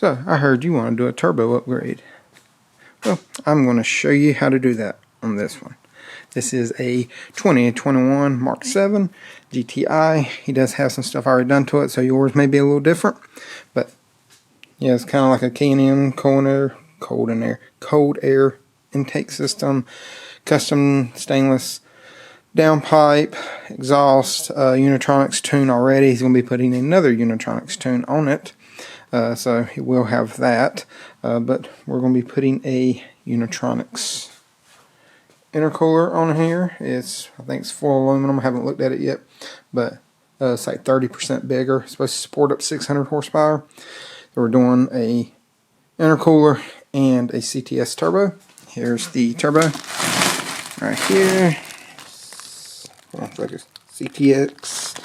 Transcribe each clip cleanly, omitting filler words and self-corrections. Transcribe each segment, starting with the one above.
So, I heard you want to do a turbo upgrade. Well, I'm going to show you how to do that on this one. This is a 2021 Mark 7 GTI. He does have some stuff already done to it, so yours may be a little different. But, yeah, it's kind of like a K&N cold air intake system, custom stainless downpipe, exhaust, Unitronics tune already. He's going to be putting another Unitronics tune on it. So he will have that, but we're going to be putting a Unitronics intercooler on here. I think it's full aluminum. I haven't looked at it yet, but it's like 30% bigger. It's supposed to support up 600 horsepower. So we're doing a intercooler and a CTS turbo. Here's the turbo right here. It's like a CTX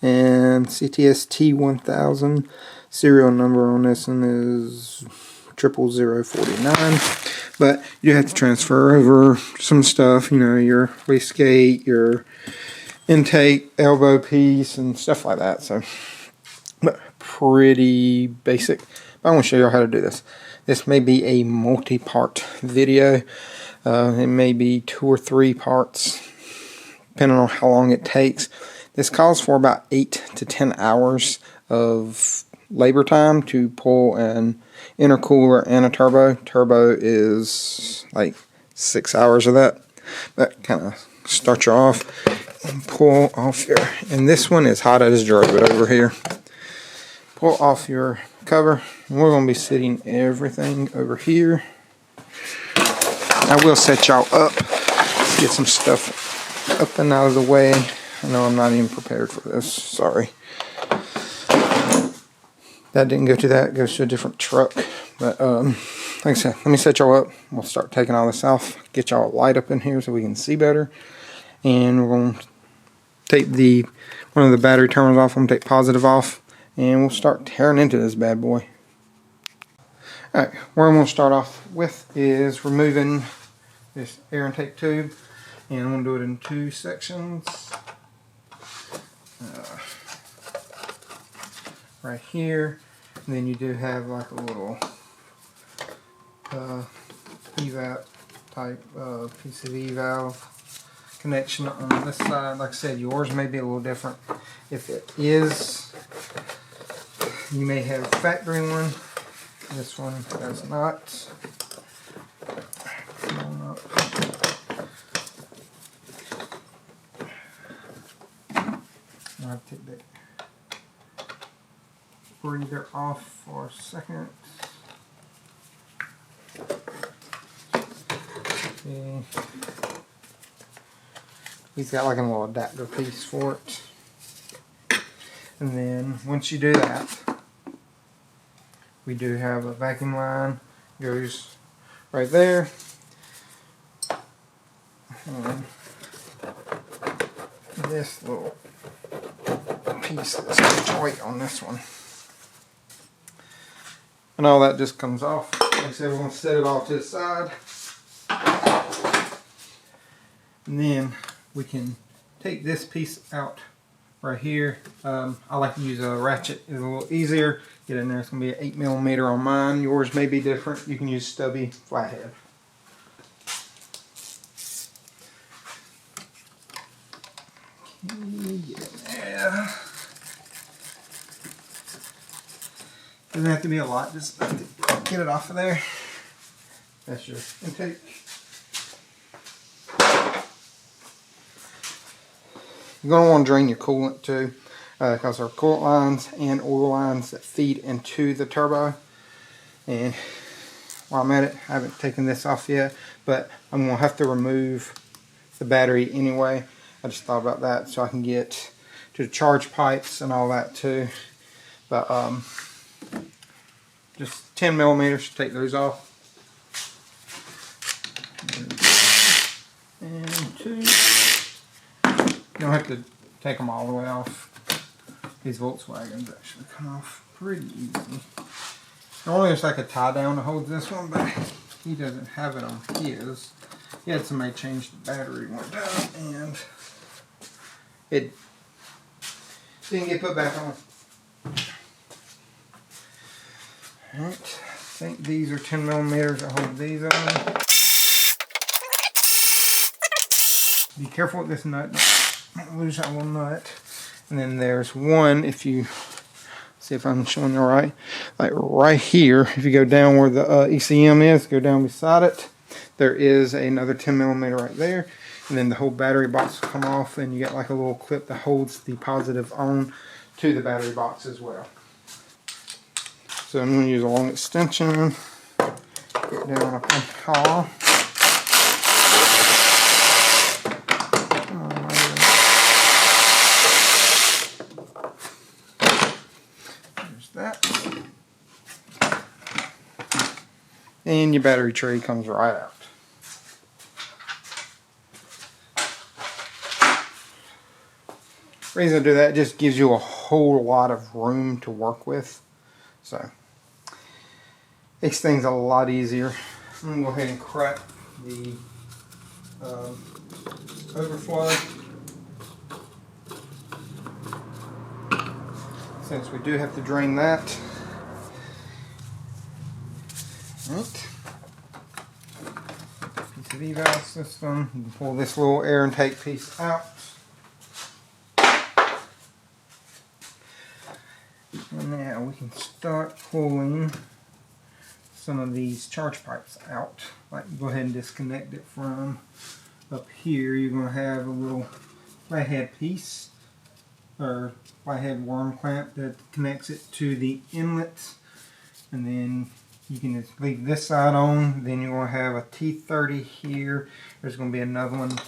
and CTS T1000. Serial number on this one is 00049, but you have to transfer over some stuff, you know, your wastegate, your intake, elbow piece, and stuff like that. So, but pretty basic. But I want to show you how to do this. This may be a multi-part video. It may be 2 or 3 parts, depending on how long it takes. This calls for about 8 to 10 hours of labor time to pull an intercooler and a turbo. Turbo is like 6 hours of that. That kind of starts you off and pull off your, and this one is hot as drove it over here. Pull off your cover, and we're going to be setting everything over here. I will set y'all up, get some stuff up and out of the way. I know I'm not even prepared for this, sorry. That didn't go to that, it goes to a different truck. But like I said, let me set y'all up. We'll start taking all this off, get y'all a light up in here so we can see better. And we're going to take one of the battery terminals off. I'm going to take positive off, and we'll start tearing into this bad boy. Alright, where I'm going to start off with is removing this air intake tube. And I'm going to do it in 2 sections. Right here, and then you do have like a little EVAP type PCV valve connection on this side. Like I said, yours may be a little different. If it is, you may have a factory one. This one does not. Come on up. I'll have to take that breather off for a second. Okay. He's got like a little adapter piece for it. And then once you do that, we do have a vacuum line, goes right there. And this little piece is joint on this one. And all that just comes off. Like I said, we're going to set it all to the side. And then we can take this piece out right here. I like to use a ratchet. It's a little easier. Get in there. It's going to be an 8mm on mine. Yours may be different. You can use stubby flathead. Okay, get in there. Doesn't have to be a lot, just get it off of there. That's your intake. You're going to want to drain your coolant too, because there are coolant lines and oil lines that feed into the turbo. And while I'm at it, I haven't taken this off yet, but I'm going to have to remove the battery anyway. I just thought about that so I can get to the charge pipes and all that too. But just 10mm to take those off. And 2. You don't have to take them all the way off. These Volkswagens actually come off pretty easy. Normally there's like a tie down to hold this one, but he doesn't have it on his. He had somebody change the battery one time and it didn't get put back on. Alright, I think these are 10 millimeters. I hold these on. Be careful with this nut, don't lose that little nut. And then there's one, if you see if I'm showing you right, like right here, if you go down where the ECM is, go down beside it, there is another 10 millimeter right there. And then the whole battery box will come off, and you got like a little clip that holds the positive on to the battery box as well. So I'm going to use a long extension, get down up and haul. There's that. And your battery tray comes right out. The reason I do that, it just gives you a whole lot of room to work with. So, makes things a lot easier. I'm going to go ahead and crack the overflow. Since we do have to drain that. Right. Piece of eval system. You can pull this little air intake piece out. And now we can start pulling some of these charge pipes out. Like, go ahead and disconnect it from up here. You're going to have a little flathead piece, or flathead worm clamp that connects it to the inlet. And then you can just leave this side on. Then you're going to have a T30 here. There's going to be another one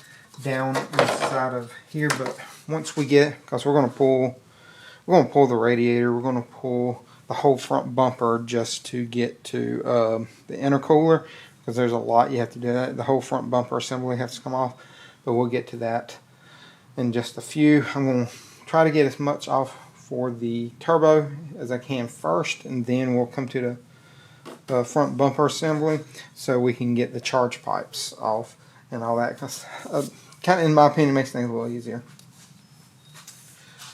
down inside of here. But once we get, because we're going to pull the radiator, we're going to pull the whole front bumper just to get to the intercooler, because there's a lot you have to do. The whole front bumper assembly has to come off, but we'll get to that in just a few. I'm going to try to get as much off for the turbo as I can first, and then we'll come to the front bumper assembly so we can get the charge pipes off and all that. Cause, kind of, in my opinion, makes things a little easier.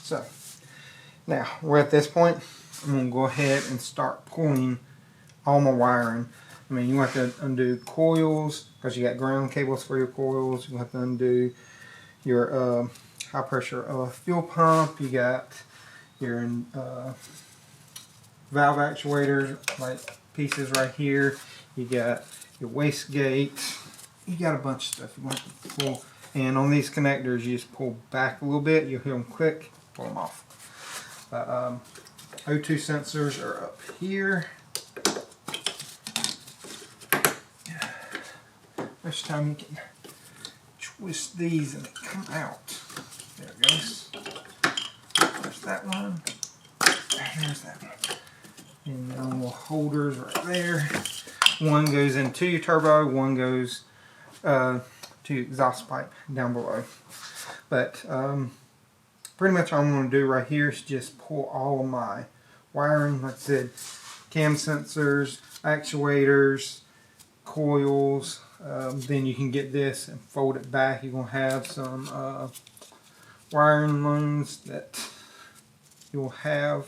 So now we're at this point. I'm going to go ahead and start pulling all my wiring. I mean, you have to undo coils because you got ground cables for your coils. You have to undo your high pressure fuel pump. You got your valve actuators, like pieces right here. You got your wastegate. You got a bunch of stuff you want to pull. And on these connectors, you just pull back a little bit. You'll hear them click, pull them off. O2 sensors are up here. This time you can twist these and they come out. There it goes. There's that one. There's that one. And the little holders right there. One goes into your turbo, one goes to exhaust pipe down below. But pretty much all I'm going to do right here is just pull all of my wiring. Like I said, cam sensors, actuators, coils. Then you can get this and fold it back. You're going to have some wiring looms that you'll have.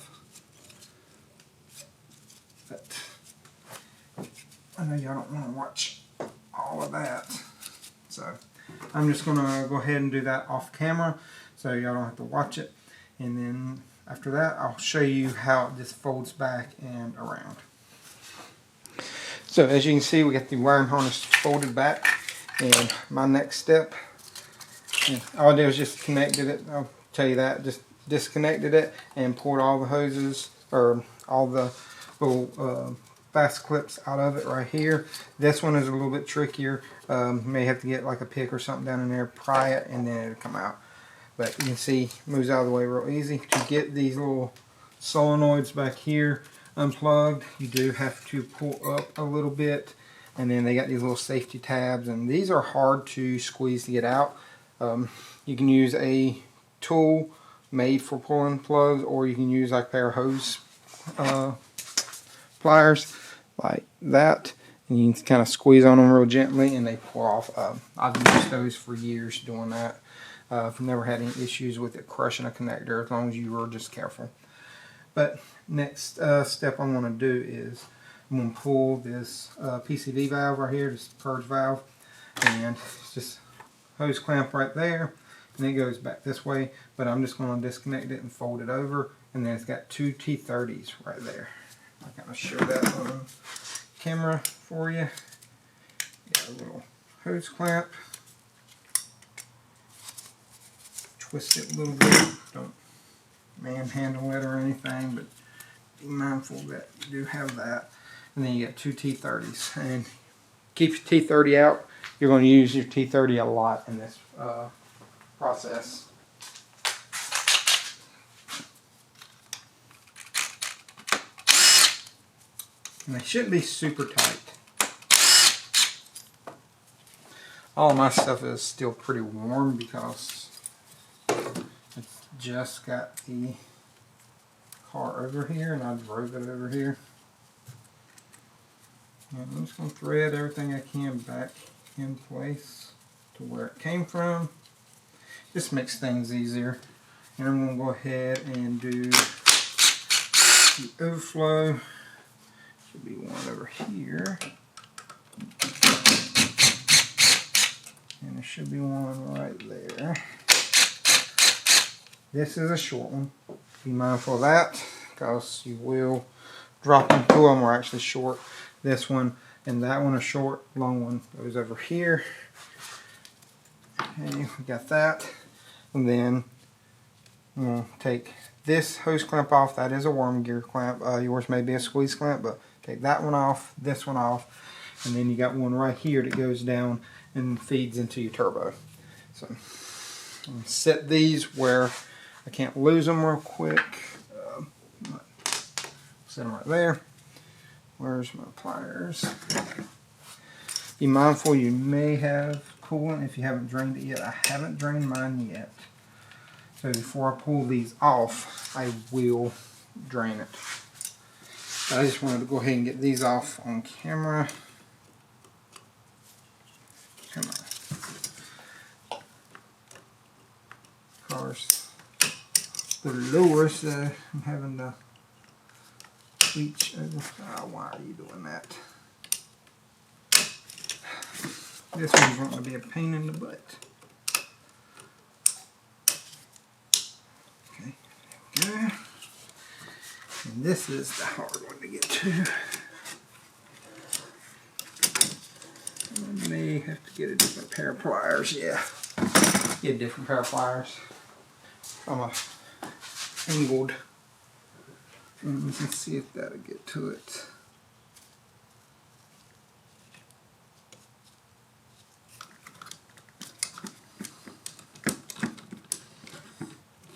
But I know y'all don't want to watch all of that. So I'm just going to go ahead and do that off camera so y'all don't have to watch it. And then after that, I'll show you how it just folds back and around. So as you can see, we got the wiring harness folded back. And my next step, all I did was just connected it. I'll tell you that. Just disconnected it and pulled all the hoses, or all the little fast clips out of it right here. This one is a little bit trickier. You may have to get like a pick or something down in there, pry it, and then it'll come out. But you can see it moves out of the way real easy. To get these little solenoids back here unplugged, you do have to pull up a little bit, and then they got these little safety tabs, and these are hard to squeeze to get out. You can use a tool made for pulling plugs, or you can use like a pair of hose pliers like that, and you can kind of squeeze on them real gently and they pull off. I've used those for years doing that. I've never had any issues with it crushing a connector as long as you were just careful. But next step I'm going to do is I'm going to pull this PCV valve right here, this purge valve, and it's just hose clamp right there, and it goes back this way, but I'm just going to disconnect it and fold it over, and then it's got two T30s right there. I'm going to show that on camera for you. Got a little hose clamp. Twist it a little bit. Don't manhandle it or anything, but be mindful that you do have that. And then you got two T30s. And keep your T30 out. You're going to use your T30 a lot in this process. And they shouldn't be super tight. All of my stuff is still pretty warm because it's just got the car over here and I drove it over here. And I'm just going to thread everything I can back in place to where it came from. Just makes things easier. And I'm going to go ahead and do the overflow. Should be one over here. And there should be one right there. This is a short one. Be mindful of that because you will drop them. Two of them are actually short. This one and that one are short. Long one goes over here. Okay, we got that. And then I'm going to take this hose clamp off. That is a worm gear clamp. Yours may be a squeeze clamp, but take that one off, this one off, and then you got one right here that goes down and feeds into your turbo. So I'm going to set these where I can't lose them real quick. Set them right there. Where's my pliers? Be mindful you may have coolant if you haven't drained it yet. I haven't drained mine yet. So before I pull these off, I will drain it. I just wanted to go ahead and get these off on camera. Come on. Of course, the lower, so I'm having to reach over. Oh, why are you doing that? This one's going to be a pain in the butt. Okay, there we go. And this is the hard one to get to. I may have to get a different pair of pliers. Yeah, get a different pair of pliers. I'm angled. And we can see if that'll get to it.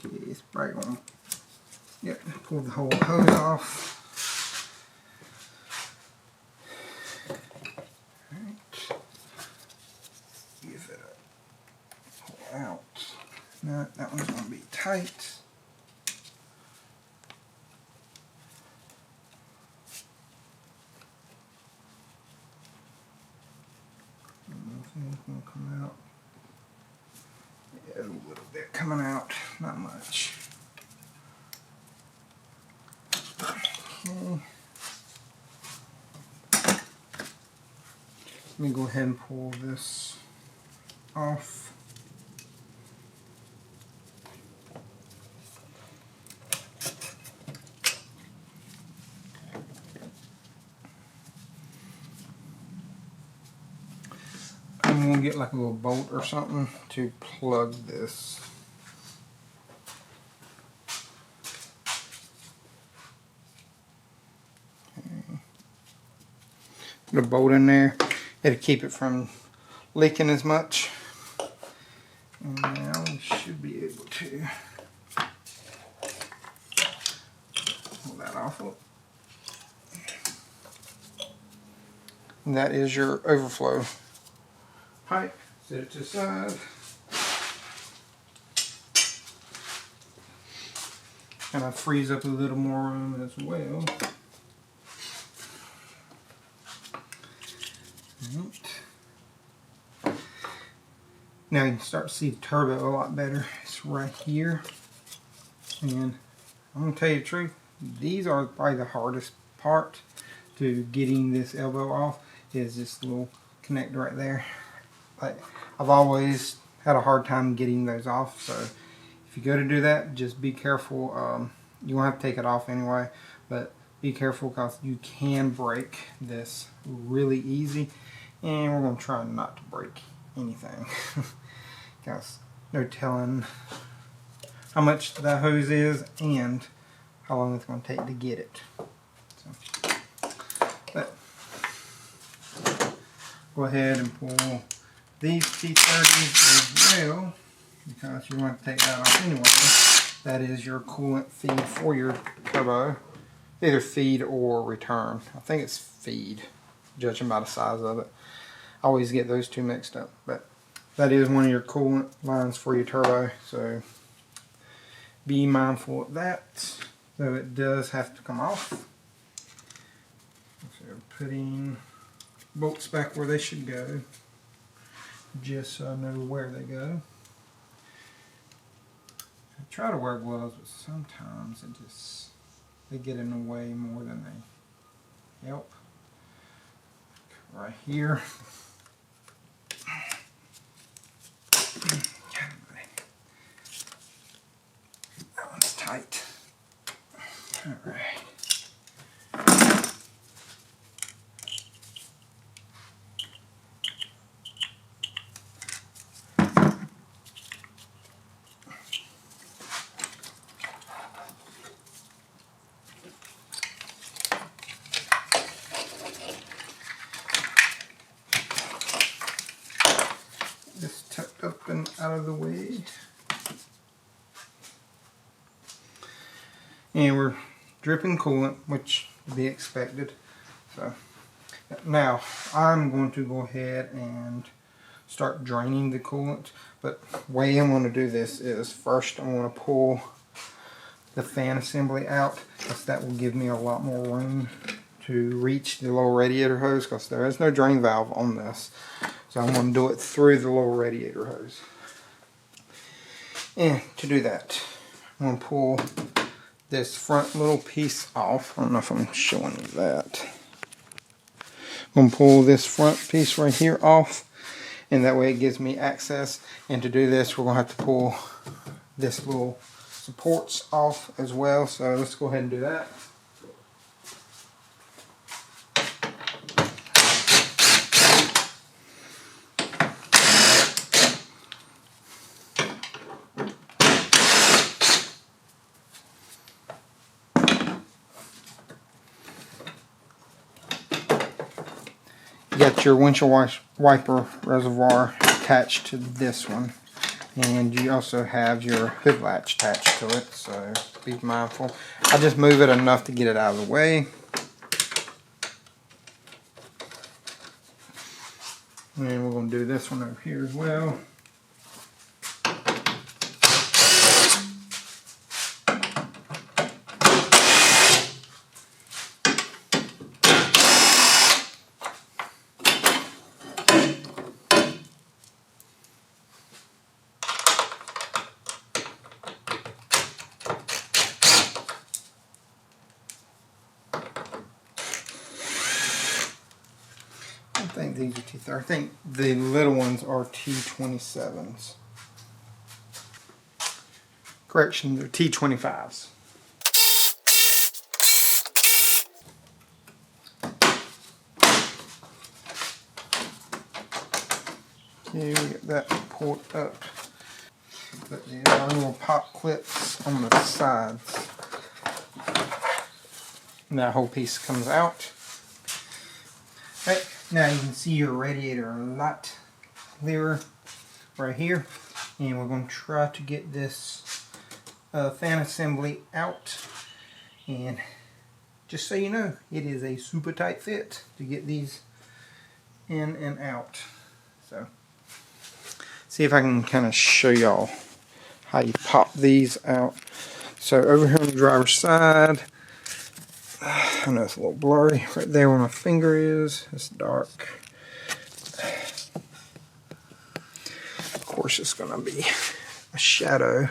Okay, it's probably going to. Yep, pull the whole hose off. Alright. Give it a pull out. No, that one's going to be tight. Nothing's going to come out. Yeah, a little bit coming out, not much. Okay. Let me go ahead and pull this off. I'm going to get like a little bolt or something to plug this. Put a bolt in there. It'll keep it from leaking as much. And now we should be able to pull that off. And that is your overflow pipe. Set it to the side. Kind of frees up a little more room as well. Now you can start to see the turbo a lot better. It's right here. And I'm going to tell you the truth, these are probably the hardest part to getting this elbow off, is this little connector right there. Like, I've always had a hard time getting those off, so if you go to do that, just be careful. You won't have to take it off anyway, but be careful because you can break this really easy, and we're going to try not to break anything because no telling how much that hose is and how long it's going to take to get it. So, but go ahead and pull these T30s as well, because you're going to take that off anyway. That is your coolant feed for your turbo. Either feed or return. I think it's feed, judging by the size of it. I always get those two mixed up, but that is one of your coolant lines for your turbo, so be mindful of that. So it does have to come off. So putting bolts back where they should go, just so I know where they go. I try to wear gloves, but sometimes they get in the way more than they help. Right here. That one's tight. All right. This tucked up and out of the way. And we're dripping coolant, which would be expected. So now I'm going to go ahead and start draining the coolant. But the way I'm going to do this is first I'm going to pull the fan assembly out, because that will give me a lot more room to reach the lower radiator hose, because there is no drain valve on this. So I'm going to do it through the lower radiator hose. And to do that, I'm going to pull this front little piece off. I don't know if I'm showing you that. I'm going to pull this front piece right here off, and that way it gives me access. And to do this, we're going to have to pull this little supports off as well. So let's go ahead and do that. You got your windshield wiper reservoir attached to this one, and you also have your hood latch attached to it, so be mindful. I just move it enough to get it out of the way. And we're going to do this one over here as well. I think these are T30. I think the little ones are T27s. Correction, they're T25s. Okay, we get that pulled up. Put the little pop clips on the sides. And that whole piece comes out. Right, now you can see your radiator a lot clearer right here. And we're going to try to get this fan assembly out. And just so you know, it is a super tight fit to get these in and out. So, see if I can kind of show y'all how you pop these out. So over here on the driver's side, I know it's a little blurry right there where my finger is. It's dark. Of course, it's going to be a shadow.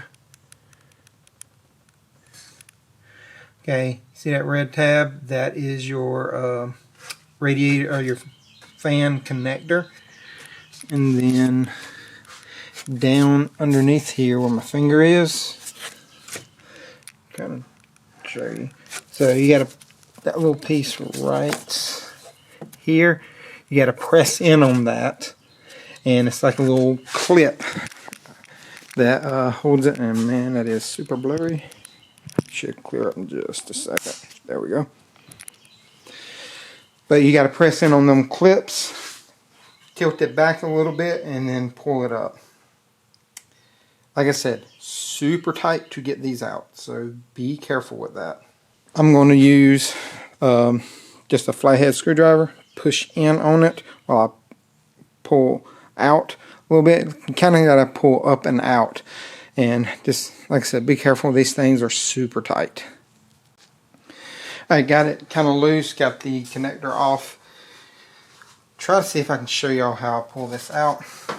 Okay, see that red tab? That is your radiator or your fan connector. And then down underneath here where my finger is, kind of show you. So you got that little piece right here. You got to press in on that, and it's like a little clip that holds it. And man, that is super blurry. Should clear up in just a second. There we go. But you got to press in on them clips, tilt it back a little bit, and then pull it up. Like I said, super tight to get these out, so be careful with that. I'm going to use just a flathead screwdriver, push in on it while I pull out a little bit. You kind of got to pull up and out. And just, like I said, be careful. These things are super tight. I got it kind of loose, got the connector off. Try to see if I can show y'all how I pull this out. So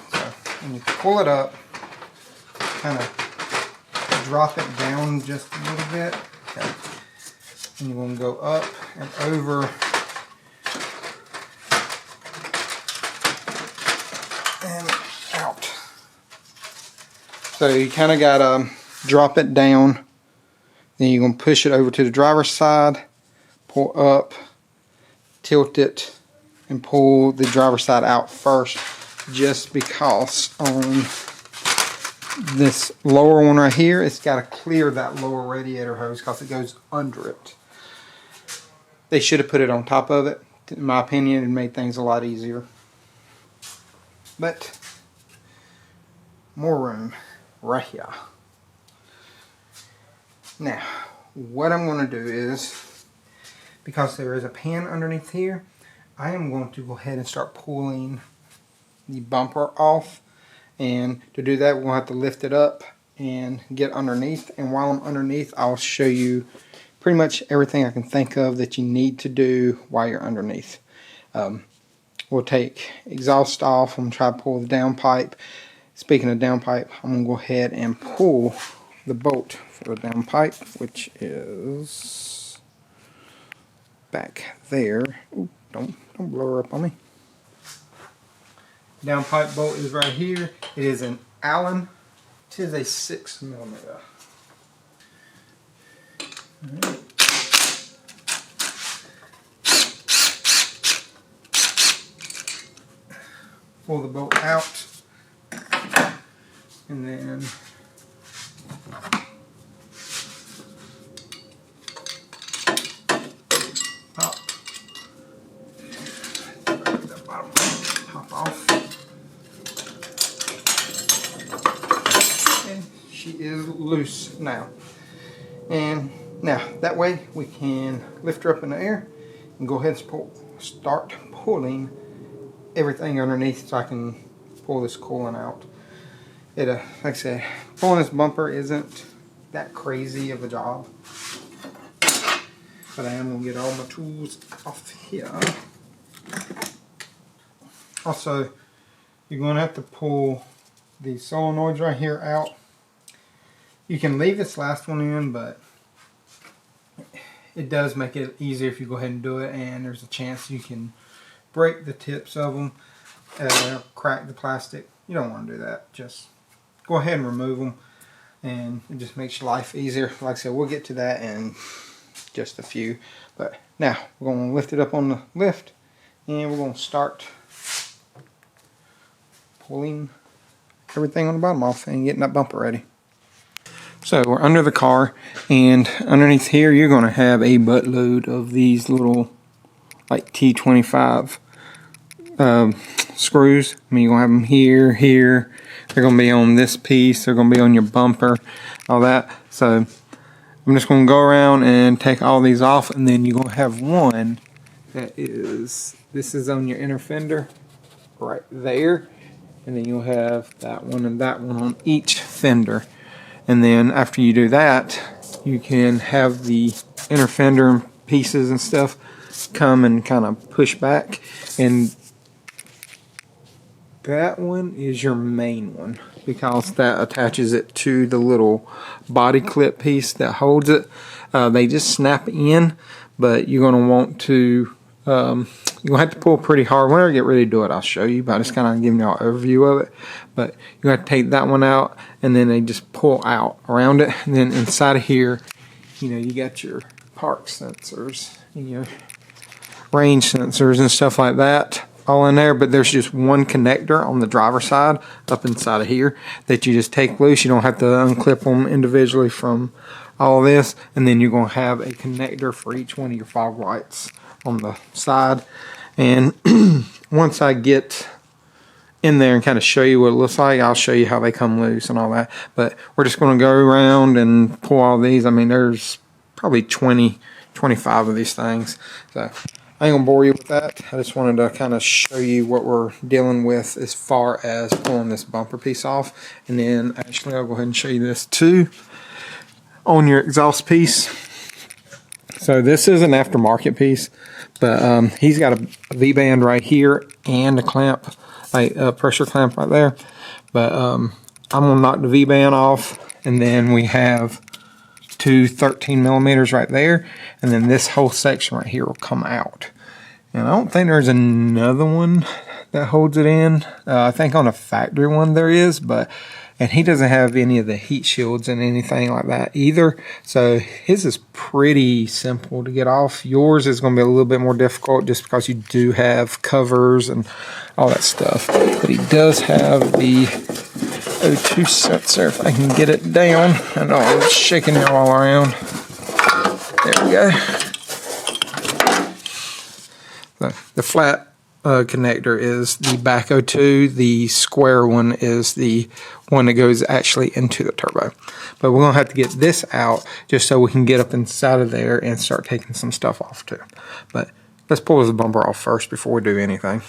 when you pull it up, kind of drop it down just a little bit. Okay. And you're going to go up and over and out. So you kind of got to drop it down. Then you're going to push it over to the driver's side, pull up, tilt it, and pull the driver's side out first, just because on this lower one right here, it's got to clear that lower radiator hose because it goes under it. They should have put it on top of it. In my opinion, it made things a lot easier. But more room right here. Now, what I'm going to do is, because there is a pan underneath here, I am going to go ahead and start pulling the bumper off. And to do that, we're going to have to lift it up and get underneath. And while I'm underneath, I'll show you pretty much everything I can think of that you need to do while you're underneath. We'll take exhaust off. I'm going to try to pull the downpipe. Speaking of downpipe, I'm going to go ahead and pull the bolt for the downpipe, which is back there. Ooh, don't blow her up on me. Downpipe bolt is right here. It is an Allen. It is a 6mm. Alright. Pull the bolt out, and then pop. That bottom pop off. And she is loose now. And now that way we can lift her up in the air and go ahead and start pulling everything underneath so I can pull this coolant out. Like I said, pulling this bumper isn't that crazy of a job, but I am going to get all my tools off here. Also, you're going to have to pull the solenoids right here out. You can leave this last one in, but it does make it easier if you go ahead and do it, and there's a chance you can break the tips of them, crack the plastic. You don't want to do that. Just go ahead and remove them, and it just makes your life easier. Like I said, we'll get to that in just a few. But now we're going to lift it up on the lift, and we're going to start pulling everything on the bottom off and getting that bumper ready. So we're under the car, and underneath here you're going to have a buttload of these little like T25 screws. I mean, you're going to have them here, here. They're going to be on this piece. They're going to be on your bumper, all that. So I'm just going to go around and take all these off, and then you're going to have one that is, this is on your inner fender right there. And then you'll have that one and that one on each fender. And then after you do that, you can have the inner fender pieces and stuff come and kind of push back, and that one is your main one because that attaches it to the little body clip piece that holds it. They just snap in, but you're going to want to you're going to have to pull pretty hard. When I get ready to do it, I'll show you, but I'm just kind of giving you an overview of it. But you have to take that one out, and then they just pull out around it. And then inside of here, you know, you got your park sensors, your range sensors and stuff like that all in there. But there's just one connector on the driver's side up inside of here that you just take loose. You don't have to unclip them individually from all of this. And then you're going to have a connector for each one of your fog lights on the side. And once I get in there and kind of show you what it looks like, I'll show you how they come loose and all that. But we're just going to go around and pull all these. I mean, there's probably 20, 25 of these things. So I ain't gonna bore you with that. I just wanted to kind of show you what we're dealing with as far as pulling this bumper piece off. And then actually I'll go ahead and show you this too on your exhaust piece. So this is an aftermarket piece, but he's got a V-band right here and a clamp, like a pressure clamp right there. But I'm gonna knock the V-band off, and then we have two 13 millimeters right there, and then this whole section right here will come out. And I don't think there's another one that holds it in. I think on a factory one there is, and he doesn't have any of the heat shields and anything like that either. So his is pretty simple to get off. Yours is going to be a little bit more difficult just because you do have covers and all that stuff. But he does have the O2 sensor, if I can get it down. I know I'm shaking it all around. There we go. So the flat connector is the back O2. The square one is the one that goes actually into the turbo. But we're going to have to get this out just so we can get up inside of there and start taking some stuff off too. But let's pull the bumper off first before we do anything.